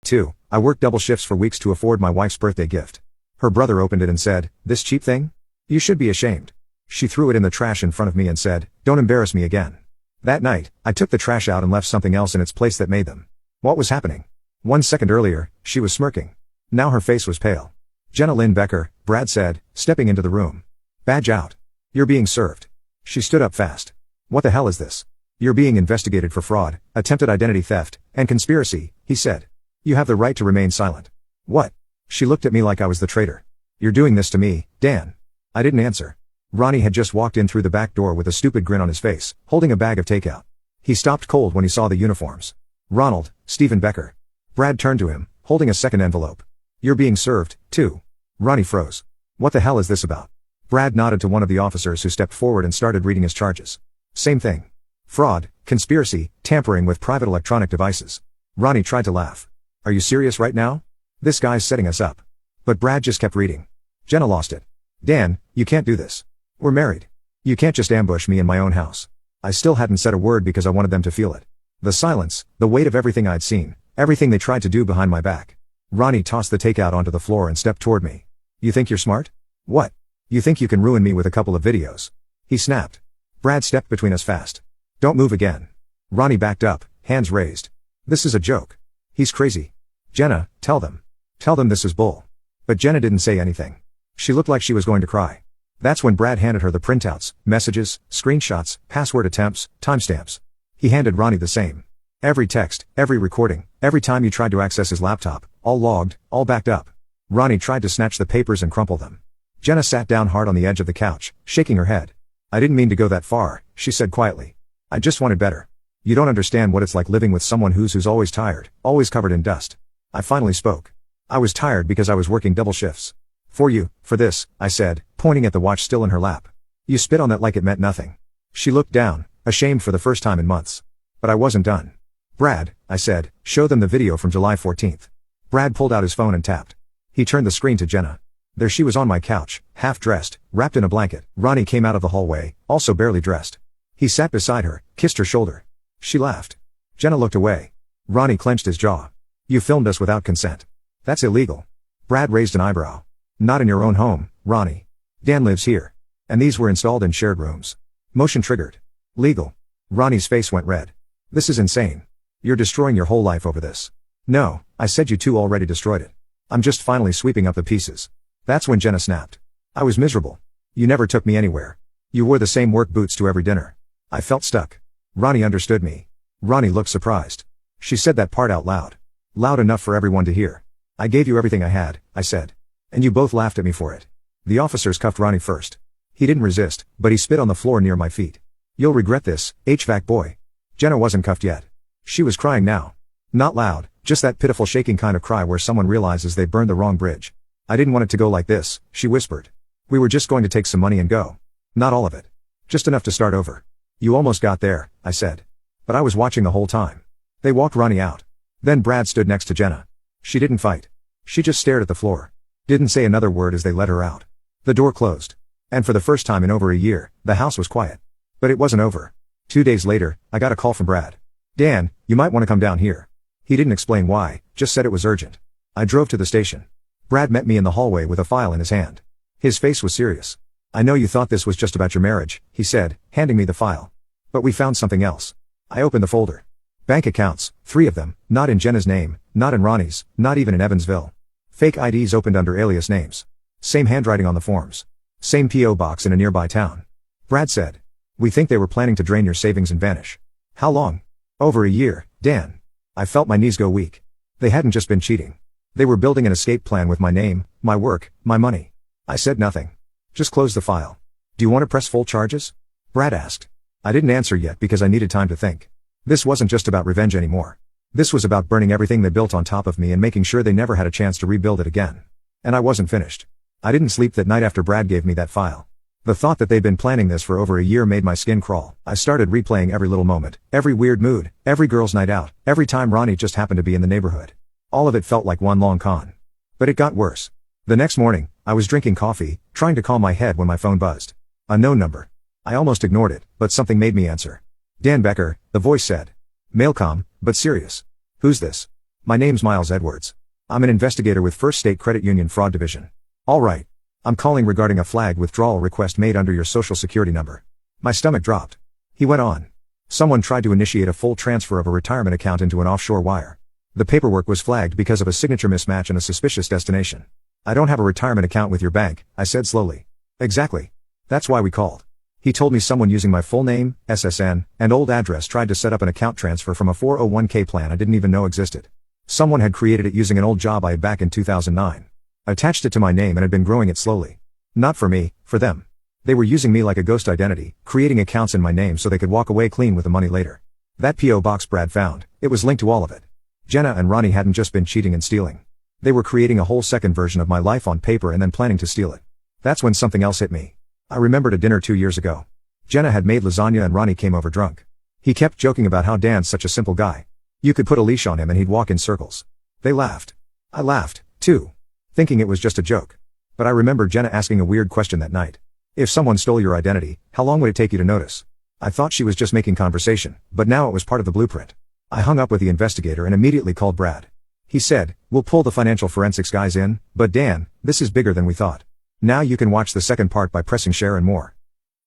2. I worked double shifts for weeks to afford my wife's birthday gift. Her brother opened it and said, "This cheap thing? You should be ashamed." She threw it in the trash in front of me and said, "Don't embarrass me again." That night, I took the trash out and left something else in its place that made them. What was happening? 1 second earlier, she was smirking. Now her face was pale. "Jenna Lynn Becker," Brad said, stepping into the room. "Badge out. You're being served." She stood up fast. "What the hell is this?" "You're being investigated for fraud, attempted identity theft, and conspiracy," he said. "You have the right to remain silent." "What?" She looked at me like I was the traitor. "You're doing this to me, Dan." I didn't answer. Ronnie had just walked in through the back door with a stupid grin on his face, holding a bag of takeout. He stopped cold when he saw the uniforms. "Ronald, Stephen Becker." Brad turned to him, holding a second envelope. "You're being served, too." Ronnie froze. "What the hell is this about?" Brad nodded to one of the officers who stepped forward and started reading his charges. "Same thing. Fraud, conspiracy, tampering with private electronic devices." Ronnie tried to laugh. "Are you serious right now? This guy's setting us up." But Brad just kept reading. Jenna lost it. "Dan, you can't do this. We're married. You can't just ambush me in my own house." I still hadn't said a word because I wanted them to feel it. The silence, the weight of everything I'd seen, everything they tried to do behind my back. Ronnie tossed the takeout onto the floor and stepped toward me. "You think you're smart? What? You think you can ruin me with a couple of videos?" He snapped. Brad stepped between us fast. "Don't move again." Ronnie backed up, hands raised. "This is a joke. He's crazy. Jenna, tell them. Tell them this is bull." But Jenna didn't say anything. She looked like she was going to cry. That's when Brad handed her the printouts, messages, screenshots, password attempts, timestamps. He handed Ronnie the same. Every text, every recording, every time you tried to access his laptop, all logged, all backed up. Ronnie tried to snatch the papers and crumple them. Jenna sat down hard on the edge of the couch, shaking her head. "I didn't mean to go that far," she said quietly. "I just wanted better. You don't understand what it's like living with someone who's always tired, always covered in dust." I finally spoke. "I was tired because I was working double shifts. For this," I said, pointing at the watch still in her lap. "You spit on that like it meant nothing." She looked down, ashamed for the first time in months. But I wasn't done. "Brad," I said, "show them the video from July 14th. Brad pulled out his phone and tapped. He turned the screen to Jenna. There she was on my couch, half dressed, wrapped in a blanket. Ronnie came out of the hallway, also barely dressed. He sat beside her, kissed her shoulder. She laughed. Jenna looked away. Ronnie clenched his jaw. "You filmed us without consent. That's illegal." Brad raised an eyebrow. "Not in your own home, Ronnie. Dan lives here. And these were installed in shared rooms. Motion triggered. Legal." Ronnie's face went red. "This is insane. You're destroying your whole life over this." "No," I said, "you two already destroyed it. I'm just finally sweeping up the pieces." That's when Jenna snapped. "I was miserable. You never took me anywhere. You wore the same work boots to every dinner." I felt stuck. Ronnie understood me. Ronnie looked surprised. She said that part out loud. Loud enough for everyone to hear. "I gave you everything I had," I said. "And you both laughed at me for it." The officers cuffed Ronnie first. He didn't resist, but he spit on the floor near my feet. "You'll regret this, HVAC boy." Jenna wasn't cuffed yet. She was crying now. Not loud, just that pitiful shaking kind of cry where someone realizes they burned the wrong bridge. "I didn't want it to go like this," she whispered. "We were just going to take some money and go. Not all of it. Just enough to start over." "You almost got there," I said. But I was watching the whole time. They walked Ronnie out. Then Brad stood next to Jenna. She didn't fight. She just stared at the floor. Didn't say another word as they let her out. The door closed. And for the first time in over a year, the house was quiet. But it wasn't over. 2 days later, I got a call from Brad. "Dan, you might want to come down here." He didn't explain why, just said it was urgent. I drove to the station. Brad met me in the hallway with a file in his hand. His face was serious. "I know you thought this was just about your marriage," he said, handing me the file. "But we found something else." I opened the folder. Bank accounts, 3 of them, not in Jenna's name, not in Ronnie's, not even in Evansville. Fake IDs opened under alias names. Same handwriting on the forms. Same P.O. box in a nearby town. Brad said, "We think they were planning to drain your savings and vanish." "How long?" "Over a year, Dan." I felt my knees go weak. They hadn't just been cheating. They were building an escape plan with my name, my work, my money. I said nothing. "Just close the file." "Do you want to press full charges?" Brad asked. I didn't answer yet because I needed time to think. This wasn't just about revenge anymore. This was about burning everything they built on top of me and making sure they never had a chance to rebuild it again. And I wasn't finished. I didn't sleep that night after Brad gave me that file. The thought that they'd been planning this for over a year made my skin crawl. I started replaying every little moment, every weird mood, every girl's night out, every time Ronnie just happened to be in the neighborhood. All of it felt like one long con. But it got worse. The next morning, I was drinking coffee, trying to calm my head when my phone buzzed. A known number. I almost ignored it, but something made me answer. "Dan Becker," the voice said. Mailcom, but serious. "Who's this?" My name's Miles Edwards. I'm an investigator with First State Credit Union Fraud Division. All right. I'm calling regarding a flagged withdrawal request made under your social security number. My stomach dropped. He went on. Someone tried to initiate a full transfer of a retirement account into an offshore wire. The paperwork was flagged because of a signature mismatch and a suspicious destination. I don't have a retirement account with your bank, I said slowly. Exactly. That's why we called. He told me someone using my full name, SSN, and old address tried to set up an account transfer from a 401k plan I didn't even know existed. Someone had created it using an old job I had back in 2009. Attached it to my name and had been growing it slowly. Not for me, for them. They were using me like a ghost identity, creating accounts in my name so they could walk away clean with the money later. That P.O. box Brad found, it was linked to all of it. Jenna and Ronnie hadn't just been cheating and stealing. They were creating a whole second version of my life on paper and then planning to steal it. That's when something else hit me. I remembered a dinner 2 years ago. Jenna had made lasagna and Ronnie came over drunk. He kept joking about how Dan's such a simple guy. You could put a leash on him and he'd walk in circles. They laughed. I laughed, too. Thinking it was just a joke. But I remember Jenna asking a weird question that night. If someone stole your identity, how long would it take you to notice? I thought she was just making conversation, but now it was part of the blueprint. I hung up with the investigator and immediately called Brad. He said, "We'll pull the financial forensics guys in, but Dan, this is bigger than we thought." Now you can watch the second part by pressing share and more.